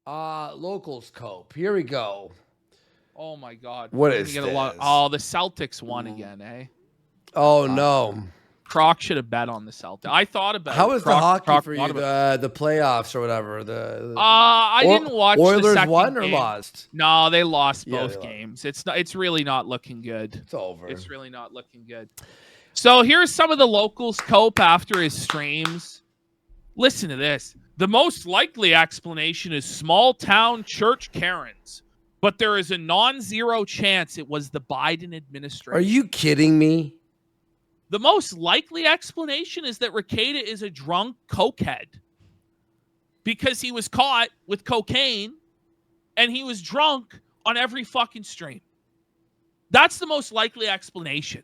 Locals Cope. Here we go. Oh my God! What We're gonna is get a this? lot. Oh, the Celtics won again, eh? Oh no. Croc should have bet on the Celtics. I thought about How it. was the hockey Croc for thought you? about it. The playoffs or whatever. I didn't watch the Oilers second won or game. lost? No, they lost Yeah, they both lost. games. It's really not looking good. It's over. It's really not looking good. So here's some of the locals cope after his streams. Listen to this. The most likely explanation is small town church Karens, but there is a non-zero chance it was the Biden administration. Are you kidding me? The most likely explanation is that Rekieta is a drunk cokehead because he was caught with cocaine and he was drunk on every fucking stream. That's the most likely explanation.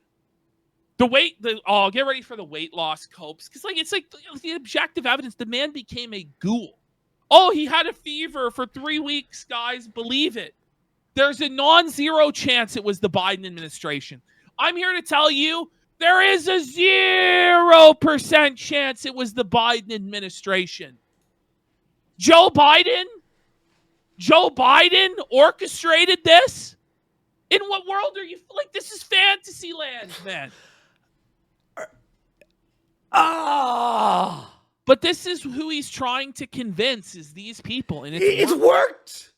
Get ready for the weight loss copes. Because it's like the objective evidence. The man became a ghoul. Oh, he had a fever for 3 weeks, guys. Believe it. There's a non-zero chance it was the Biden administration. I'm here to tell you there is a 0% chance it was the Biden administration. Joe Biden orchestrated this? In what world are you? Like, this is fantasy land, man. But this is who he's trying to convince is these people. And it's worked.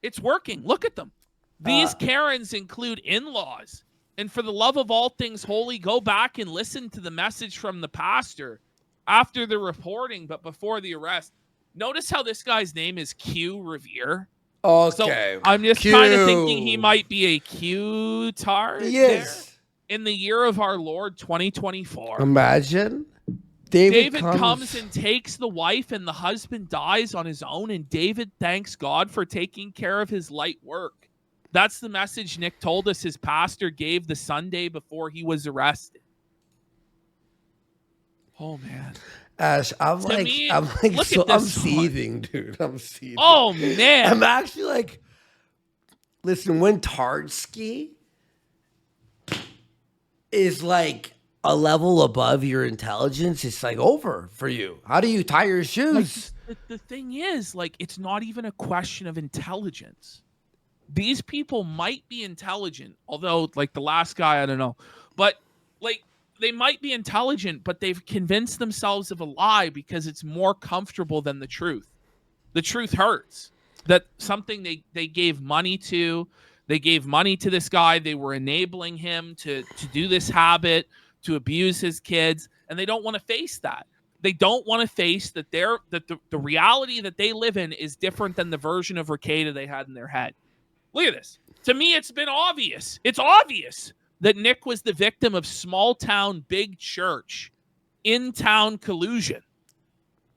It's working. Look at them. These Karens include in-laws. And for the love of all things holy, go back and listen to the message from the pastor after the reporting, but before the arrest. Notice how this guy's name is Q Revere. Okay. So I'm just kind of thinking he might be a Q-tard. Yes. In the year of our Lord 2024. Imagine. David comes and takes the wife and the husband dies on his own, and David thanks God for taking care of his light work. That's the message Nick told us his pastor gave the Sunday before he was arrested. Oh, man. Ash, I'm seething, dude. I'm seething. Oh, man. I'm actually like, listen, when Tardsky is like a level above your intelligence, it's like over for you. How do you tie your shoes? Like, the thing is, like, it's not even a question of intelligence. These people might be intelligent, although, like, the last guy, I don't know. But, like, they might be intelligent, but they've convinced themselves of a lie because it's more comfortable than the truth. The truth hurts. That something they gave money to. They gave money to this guy. They were enabling him to do this habit, to abuse his kids, and they don't want to face that. They don't want to face that the reality that they live in is different than the version of Rekieta they had in their head. Look at this. To me, it's been obvious. It's obvious that Nick was the victim of small town, big church, in-town collusion.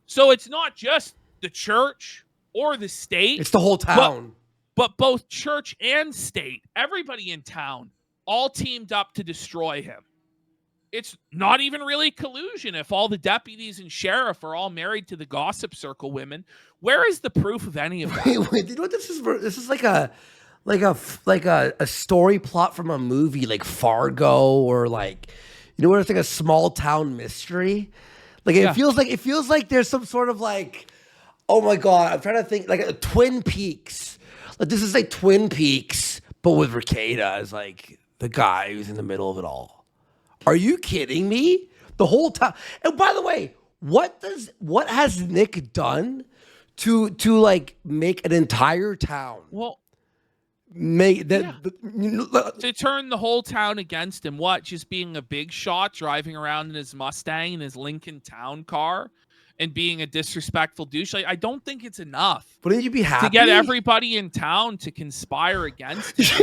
So it's not just the church or the state. It's the whole town. But both church and state, everybody in town, all teamed up to destroy him. It's not even really collusion if all the deputies and sheriff are all married to the gossip circle women. Where is the proof of any of that? Wait, you know what this is? This is like a story plot from a movie like Fargo, or like, you know what, it's like a small town mystery. Like it feels like there's some sort of like, oh my God, I'm trying to think, like a Twin Peaks. Like this is like Twin Peaks, but with Rekieta as like the guy who's in the middle of it all. Are you kidding me? The whole time. And by the way, what has Nick done to like make an entire town? Well, to turn the whole town against him. What? Just being a big shot, driving around in his Mustang and his Lincoln Town car, and being a disrespectful douche. Like, I don't think it's enough. Wouldn't you be happy to get everybody in town to conspire against him?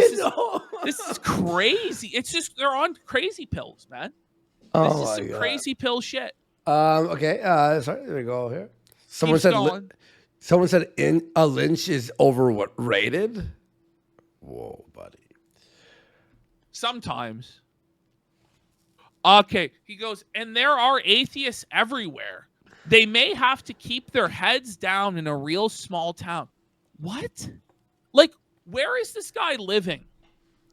This is crazy. It's just they're on crazy pills, man. This is some crazy pill shit. Okay. Sorry. There we go. Here. Someone said a lynch is overrated. Whoa, buddy. Sometimes. Okay. He goes, and there are atheists everywhere. They may have to keep their heads down in a real small town. What? Like, where is this guy living?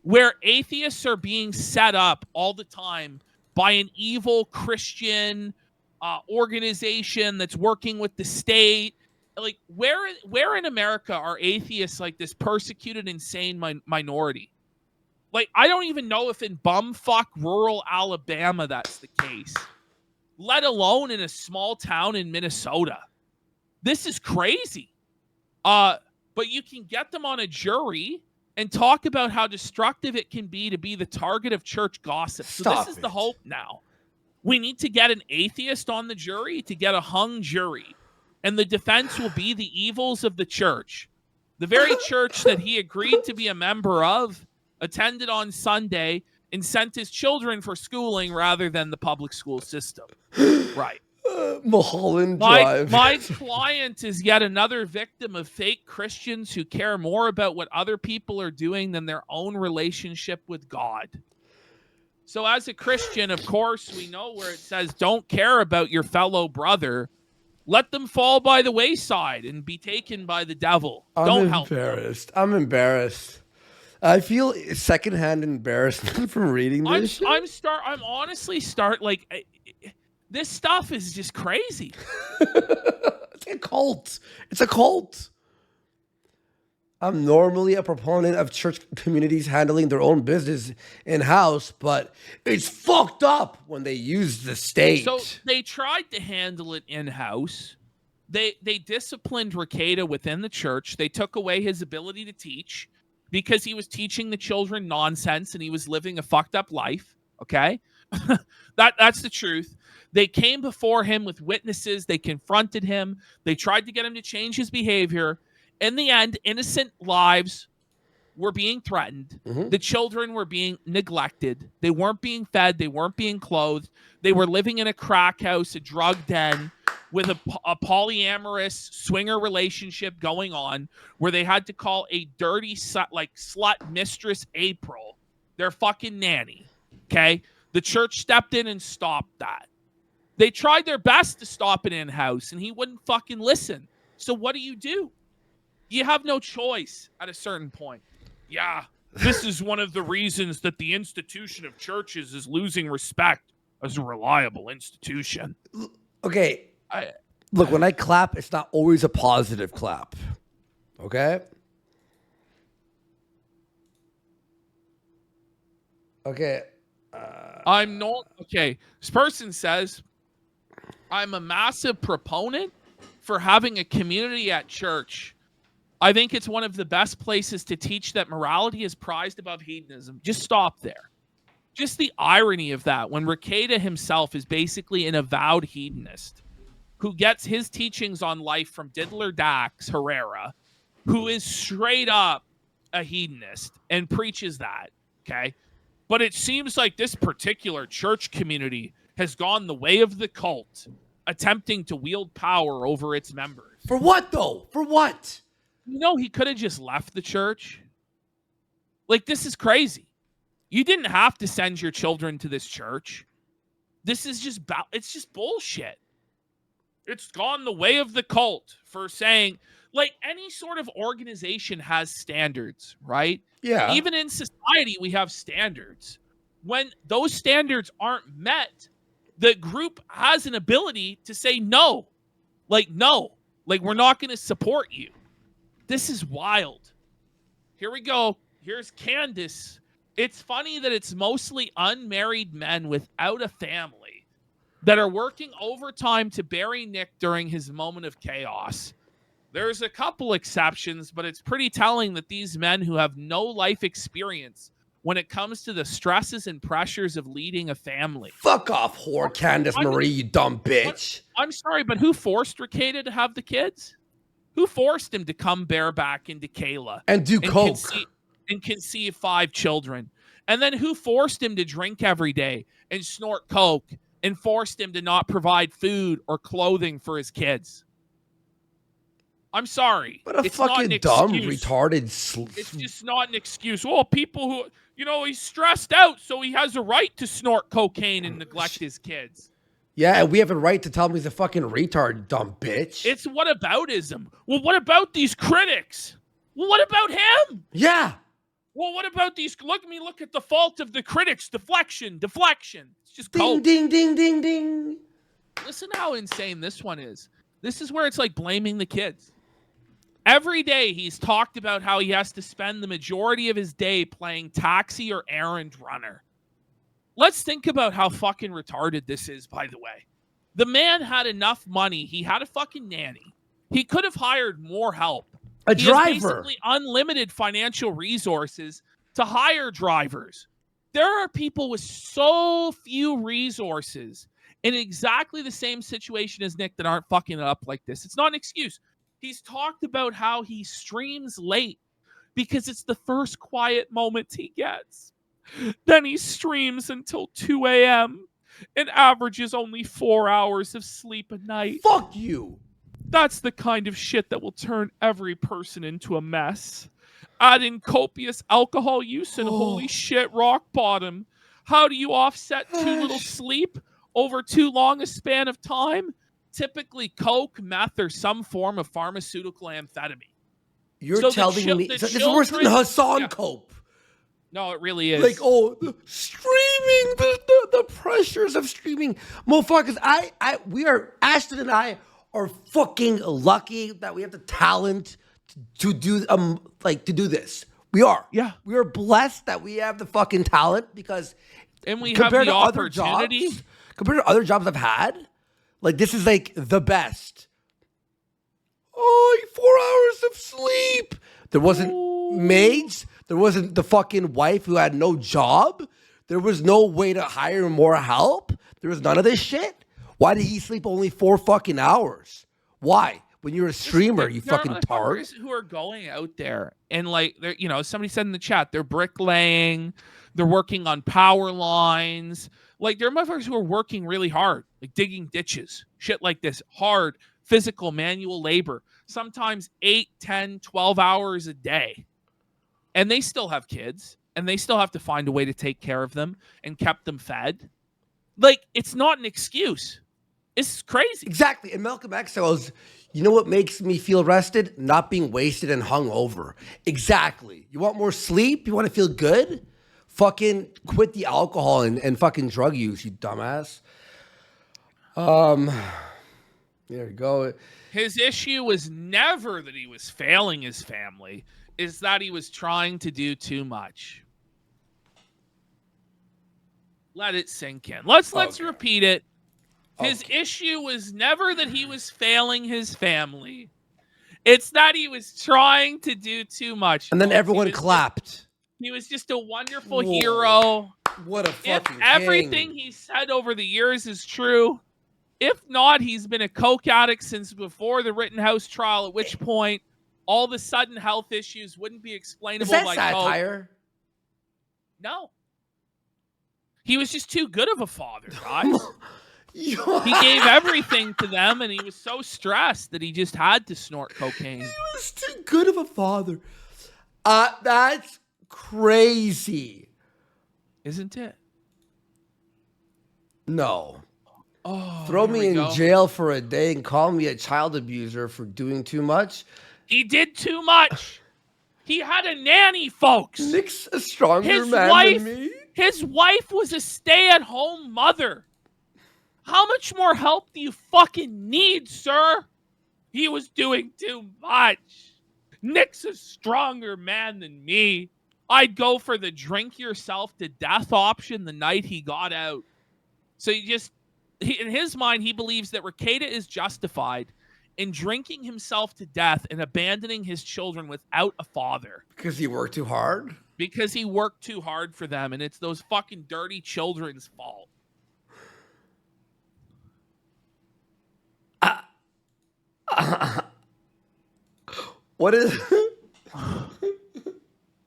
Where atheists are being set up all the time by an evil Christian organization that's working with the state. like where in America are atheists like this persecuted, insane minority? Like, I don't even know if in bumfuck rural Alabama that's the case, let alone in a small town in Minnesota. This is crazy. But you can get them on a jury and talk about how destructive it can be to be the target of church gossip. So this is the hope now. We need to get an atheist on the jury to get a hung jury. And the defense will be the evils of the church. The very church that he agreed to be a member of, attended on Sunday, and sent his children for schooling rather than the public school system. Right. Mulholland.live. My client is yet another victim of fake Christians who care more about what other people are doing than their own relationship with God. So as a Christian, of course, we know where it says don't care about your fellow brother. Let them fall by the wayside and be taken by the devil. Don't help them. I'm embarrassed. I feel secondhand embarrassment from reading this. I'm honestly this stuff is just crazy. It's a cult. It's a cult. I'm normally a proponent of church communities handling their own business in-house, but it's fucked up when they use the state. So they tried to handle it in-house. They disciplined Rekieta within the church. They took away his ability to teach because he was teaching the children nonsense and he was living a fucked up life. Okay? That's the truth. They came before him with witnesses. They confronted him. They tried to get him to change his behavior. In the end, innocent lives were being threatened. Mm-hmm. The children were being neglected. They weren't being fed. They weren't being clothed. They were living in a crack house, a drug den, with a polyamorous swinger relationship going on, where they had to call a dirty slut mistress April their fucking nanny. Okay? The church stepped in and stopped that. They tried their best to stop it in-house, and he wouldn't fucking listen. So what do? You have no choice at a certain point. Yeah, this is one of the reasons that the institution of churches is losing respect as a reliable institution. Okay, look, when I clap, it's not always a positive clap. Okay? Okay. This person says, I'm a massive proponent for having a community at church. I think it's one of the best places to teach that morality is prized above hedonism. Just stop there. Just the irony of that, when Rekieta himself is basically an avowed hedonist who gets his teachings on life from Diddler Dax Herrera, who is straight up a hedonist and preaches that, okay? But it seems like this particular church community has gone the way of the cult, attempting to wield power over its members. For what, though? For what? He could have just left the church. Like, this is crazy. You didn't have to send your children to this church. This is it's just bullshit. It's gone the way of the cult for saying, like, any sort of organization has standards, right? Yeah. Even in society, we have standards. When those standards aren't met, the group has an ability to say no. Like, we're not going to support you. This is wild. Here we go. Here's Candace. It's funny that it's mostly unmarried men without a family that are working overtime to bury Nick during his moment of chaos. There's a couple exceptions, but it's pretty telling that these men who have no life experience when it comes to the stresses and pressures of leading a family. Fuck off, whore, Candace Marie, you dumb bitch. I'm sorry, but who forced Rekieta to have the kids? Who forced him to come bareback into Kayla and do coke and conceive 5 children? And then who forced him to drink every day and snort coke and forced him to not provide food or clothing for his kids? I'm sorry. What a fucking dumb, retarded. It's just not an excuse. Well, people who, he's stressed out, so he has a right to snort cocaine and neglect his kids. Yeah, and we have a right to tell him he's a fucking retard, dumb bitch. It's whataboutism. Well, what about these critics? Well, what about him? Yeah. Well, what about these? Look at the fault of the critics. Deflection. It's just ding, coke. Ding, ding, ding, ding. Listen how insane this one is. This is where it's like blaming the kids. Every day he's talked about how he has to spend the majority of his day playing taxi or errand runner. Let's think about how fucking retarded this is, by the way. The man had enough money. He had a fucking nanny. He could have hired more help. A driver. He has basically unlimited financial resources to hire drivers. There are people with so few resources in exactly the same situation as Nick that aren't fucking it up like this. It's not an excuse. He's talked about how he streams late because it's the first quiet moment he gets. Then he streams until 2 a.m. and averages only 4 hours of sleep a night. Fuck you. That's the kind of shit that will turn every person into a mess. Add in copious alcohol use and holy shit, rock bottom. How do you offset too little sleep over too long a span of time? Typically coke, meth, or some form of pharmaceutical amphetamine. You're telling me this is worse than Hassan cope. No, it really is. Like, streaming, the pressures of streaming. Motherfuckers, Ashton and I are fucking lucky that we have the talent to do this. We are. Yeah. We are blessed that we have the fucking talent because we have the opportunity. Compared to other jobs I've had, like, this is like the best. 4 hours of sleep. There wasn't maids. There wasn't the fucking wife who had no job. There was no way to hire more help. There was none of this shit. Why did he sleep only 4 fucking hours? Why? When you're a streamer, you fucking tard. Who are going out there and like, they're, somebody said in the chat, they're bricklaying, they're working on power lines. Like, there are motherfuckers who are working really hard, like digging ditches, shit like this, hard, physical, manual labor, sometimes 8, 10, 12 hours a day. And they still have kids, and they still have to find a way to take care of them and kept them fed. Like, it's not an excuse. It's crazy. Exactly. And Malcolm X goes, you know what makes me feel rested? Not being wasted and hungover. Exactly. You want more sleep? You want to feel good? Fucking quit the alcohol and fucking drug use, you dumbass. There you go. His issue was never that he was failing his family. Is that he was trying to do too much. Let it sink in. Let's repeat it. His issue was never that he was failing his family. It's that he was trying to do too much. And then everyone clapped. He was just a wonderful hero. What a fucking If everything he said over the years is true, if not, he's been a coke addict since before the Rittenhouse trial, at which point all of a sudden health issues wouldn't be explainable. Is that by satire? Coke. No. He was just too good of a father, guys. He gave everything to them, and he was so stressed that he just had to snort cocaine. He was too good of a father. That's crazy. Isn't it? No. Oh, throw me in jail for a day and call me a child abuser for doing too much. He did too much. He had a nanny, folks. Nick's a stronger man than me. His wife was a stay-at-home mother. How much more help do you fucking need, sir? He was doing too much. Nick's a stronger man than me. I'd go for the drink yourself to death option the night he got out. So in his mind, he believes that Rekieta is justified in drinking himself to death and abandoning his children without a father. Because he worked too hard? Because he worked too hard for them, and it's those fucking dirty children's fault. What is...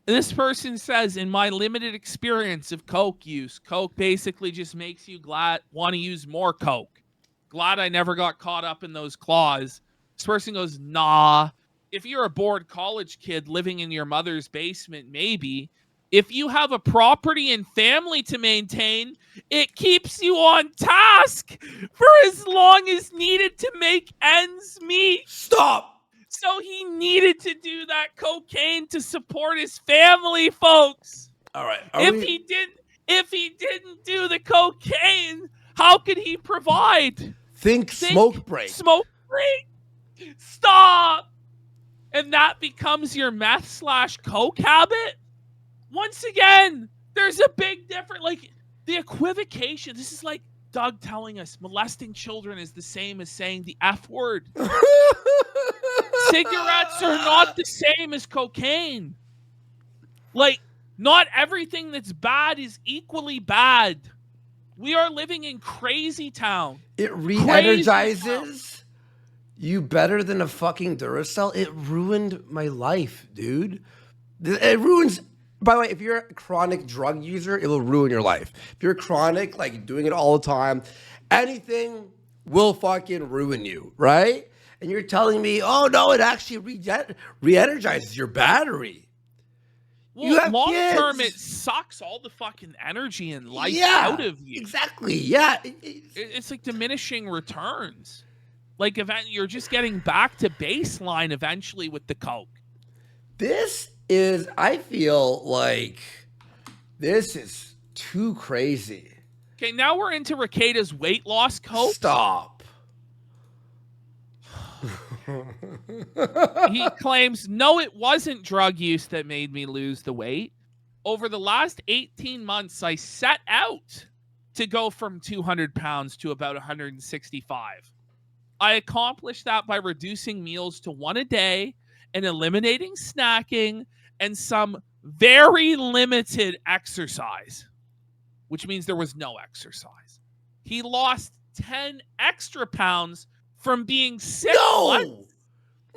This person says, in my limited experience of coke use, coke basically just makes you want to use more coke. Glad I never got caught up in those claws. This person goes, nah. If you're a bored college kid living in your mother's basement, maybe. If you have a property and family to maintain, it keeps you on task for as long as needed to make ends meet. Stop! So he needed to do that cocaine to support his family, folks. All right. If he didn't do the cocaine, how could he provide? Think smoke break. Smoke Stop. And that becomes your meth/coke habit. Once again, there's a big difference. Like the equivocation. This is like Doug telling us molesting children is the same as saying the F word. Cigarettes are not the same as cocaine. Like, not everything that's bad is equally bad. We are living in crazy town. It re-energizes you better than a fucking Duracell. It ruined my life, dude. It ruins... By the way, if you're a chronic drug user, it will ruin your life. If you're chronic, like doing it all the time, anything will fucking ruin you, right? And you're telling me, oh no, it actually re-energizes your battery. Well, long term, it sucks all the fucking energy and life out of you. Exactly. Yeah. It's like diminishing returns. Like, you're just getting back to baseline eventually with the coke. I feel like this is too crazy. Okay, now we're into Rekieta's weight loss coke. Stop. He claims, no, it wasn't drug use that made me lose the weight. Over the last 18 months, I set out to go from 200 pounds to about 165. I accomplished that by reducing meals to one a day and eliminating snacking and some very limited exercise, which means there was no exercise. He lost 10 extra pounds from being sick once.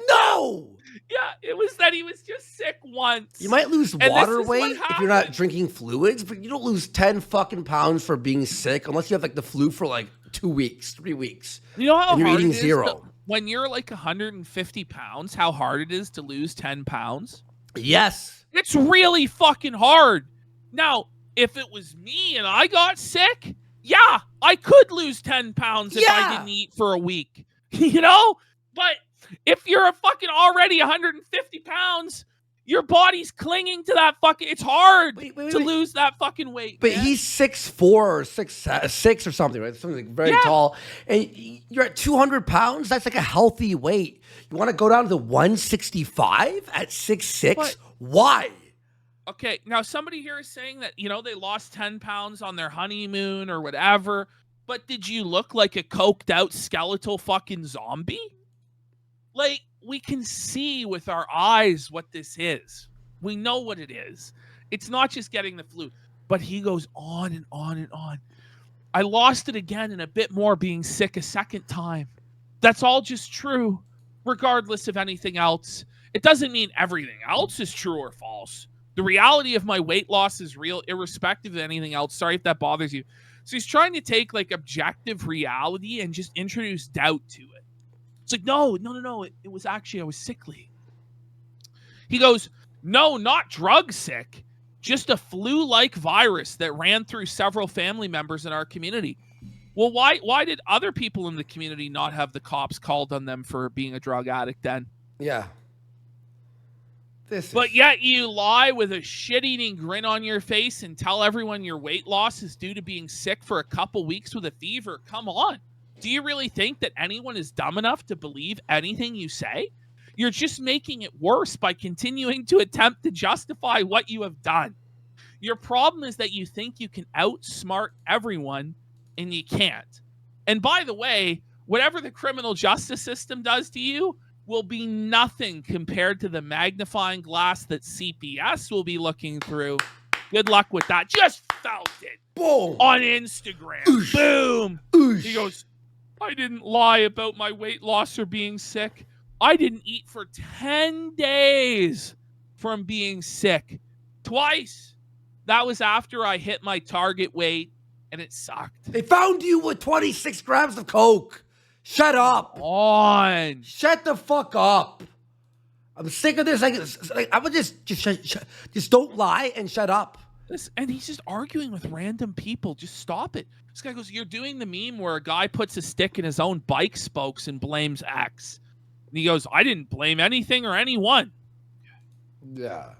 No! Yeah, it was that he was just sick once. You might lose water weight if you're not drinking fluids, but you don't lose 10 fucking pounds for being sick unless you have like the flu for like 2 weeks, 3 weeks. You know how and you're hard eating it is zero. When you're like 150 pounds, how hard it is to lose 10 pounds? Yes. It's really fucking hard. Now, if it was me and I got sick, yeah, I could lose 10 pounds if I didn't eat for a week. You know? But if you're a fucking already 150 pounds, your body's clinging to that fucking... It's hard to lose that fucking weight. But he's 6'4" or 6'6" or something, right? Something very tall. And you're at 200 pounds? That's like a healthy weight. You want to go down to 165 at 6'6"? Why? Okay, now somebody here is saying that, you know, they lost 10 pounds on their honeymoon or whatever, but did you look like a coked out skeletal fucking zombie? Like, we can see with our eyes what this is. We know what it is. It's not just getting the flu, but he goes on and on and on. I lost it again and a bit more being sick a second time. That's all just true, regardless of anything else. It doesn't mean everything else is true or false. The reality of my weight loss is real, irrespective of anything else. Sorry if that bothers you. So he's trying to take like objective reality and just introduce doubt to it. It's like, no. It was actually, I was sickly. He goes, no, not drug sick. Just a flu-like virus that ran through several family members in our community. Well, why did other people in the community not have the cops called on them for being a drug addict then? Yeah. But yet you lie with a shit-eating grin on your face and tell everyone your weight loss is due to being sick for a couple weeks with a fever. Come on. Do you really think that anyone is dumb enough to believe anything you say? You're just making it worse by continuing to attempt to justify what you have done. Your problem is that you think you can outsmart everyone, and you can't. And by the way, whatever the criminal justice system does to you will be nothing compared to the magnifying glass that CPS will be looking through. Good luck with that. Just felt it. Boom. On Instagram. Oosh. Boom. Oosh. He goes, I didn't lie about my weight loss or being sick. I didn't eat for 10 days from being sick. Twice. That was after I hit my target weight, and it sucked. They found you with 26 grams of coke. Shut up. Shut the fuck up. I'm sick of this. I would just don't lie and shut up. And he's just arguing with random people. Just stop it. This guy goes, you're doing the meme where a guy puts a stick in his own bike spokes and blames X. And he goes, I didn't blame anything or anyone. Yeah.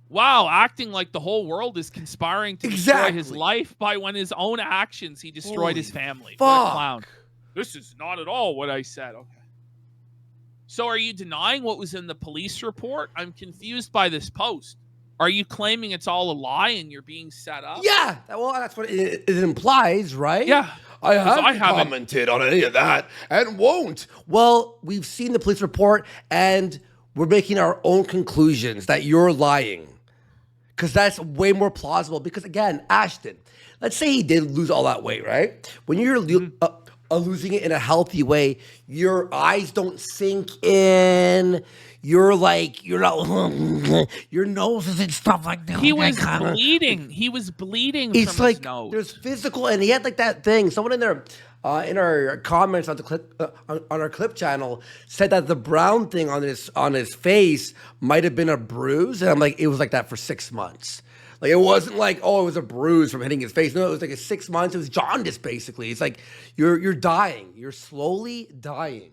Wow, acting like the whole world is conspiring to destroy his life by when his own actions he destroyed his family. Fuck. Clown. This is not at all what I said. Okay. So are you denying what was in the police report? I'm confused by this post. Are you claiming it's all a lie and you're being set up? Yeah, well, that's what it implies, right? Yeah. I 'Cause I haven't haven't- commented on any of that and won't. Well, we've seen the police report and we're making our own conclusions that you're lying. Because that's way more plausible. Because again, Ashton, let's say he did lose all that weight, right? When you're losing it in a healthy way, your eyes don't sink in. You're like, you're not, your nose isn't stuff like that. He was bleeding. He was bleeding It's from like his nose. there's physical, and he had like that thing. Someone in there, in our comments on the clip on our clip channel said that the brown thing on his face might have been a bruise, and I'm like, it was like that for 6 months. Like it wasn't like, oh, it was a bruise from hitting his face. No, it was like 6 months. It was jaundice basically. It's like you're dying. You're slowly dying.